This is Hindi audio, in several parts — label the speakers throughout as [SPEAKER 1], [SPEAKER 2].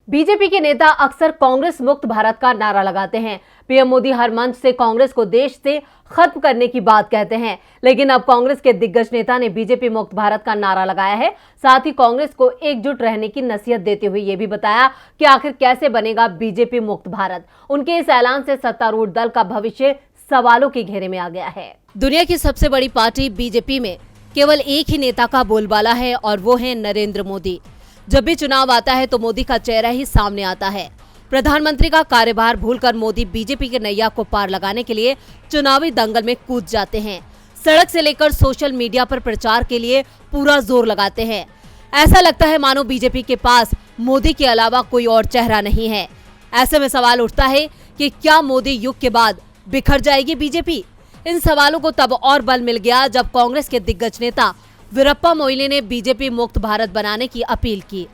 [SPEAKER 1] बीजेपी के नेता अक्सर कांग्रेस मुक्त भारत का नारा लगाते हैं। पीएम मोदी हर मंच से कांग्रेस को देश से खत्म करने की बात कहते हैं, लेकिन अब कांग्रेस के दिग्गज नेता ने बीजेपी मुक्त भारत का नारा लगाया है। साथ ही कांग्रेस को एकजुट रहने की नसीहत देते हुए ये भी बताया कि आखिर कैसे बनेगा बीजेपी मुक्त भारत। उनके इस ऐलान से सत्तारूढ़ दल का भविष्य सवालों के घेरे में आ गया है। दुनिया की सबसे बड़ी पार्टी बीजेपी में केवल एक ही नेता का बोलबाला है और वो है नरेंद्र मोदी। जब भी चुनाव आता है तो मोदी का चेहरा ही सामने आता है। प्रधानमंत्री का कार्यभार भूलकर मोदी बीजेपी के नैया को पार लगाने के लिए चुनावी दंगल में कूद जाते हैं। सड़क से लेकर सोशल मीडिया पर प्रचार के लिए पूरा जोर लगाते हैं। ऐसा लगता है मानो बीजेपी के पास मोदी के अलावा कोई और चेहरा नहीं है। ऐसे में सवाल उठता है कि क्या मोदी युग के बाद बिखर जाएगी बीजेपी? इन सवालों को तब और बल मिल गया जब कांग्रेस के दिग्गज नेता वीरप्पा मोइली ने बीजेपी मुक्त भारत बनाने की अपील की।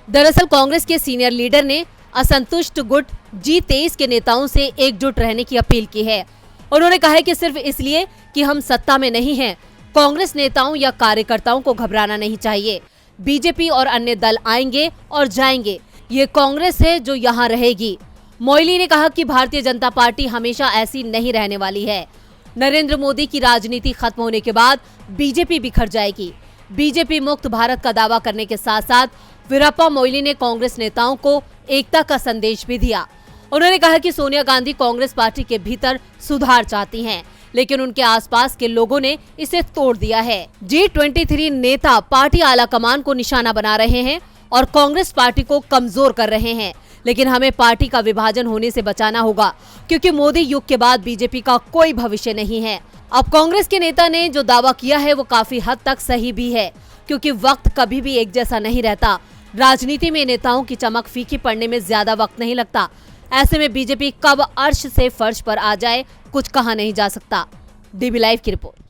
[SPEAKER 1] दरअसल कांग्रेस के सीनियर लीडर ने असंतुष्ट गुट G23 के नेताओं से एकजुट रहने की अपील की है। उन्होंने कहा है कि सिर्फ इसलिए कि हम सत्ता में नहीं हैं, कांग्रेस नेताओं या कार्यकर्ताओं को घबराना नहीं चाहिए। बीजेपी और अन्य दल आएंगे और जाएंगे, ये कांग्रेस है जो यहाँ रहेगी। मोइली ने कहा कि भारतीय जनता पार्टी हमेशा ऐसी नहीं रहने वाली है। नरेंद्र मोदी की राजनीति खत्म होने के बाद बीजेपी बिखर जाएगी। बीजेपी मुक्त भारत का दावा करने के साथ साथ वीरप्पा मोइली ने कांग्रेस नेताओं को एकता का संदेश भी दिया। उन्होंने कहा कि सोनिया गांधी कांग्रेस पार्टी के भीतर सुधार चाहती हैं, लेकिन उनके आसपास के लोगों ने इसे तोड़ दिया है। G23 नेता पार्टी आला कमान को निशाना बना रहे हैं और कांग्रेस पार्टी को कमजोर कर रहे हैं, लेकिन हमें पार्टी का विभाजन होने से बचाना होगा, क्योंकि मोदी युग के बाद बीजेपी का कोई भविष्य नहीं है। अब कांग्रेस के नेता ने जो दावा किया है वो काफी हद तक सही भी है, क्योंकि वक्त कभी भी एक जैसा नहीं रहता। राजनीति में नेताओं की चमक फीकी पड़ने में ज्यादा वक्त नहीं लगता। ऐसे में बीजेपी कब अर्श से फर्श पर आ जाए कुछ कहा नहीं जा सकता। DB लाइव की रिपोर्ट।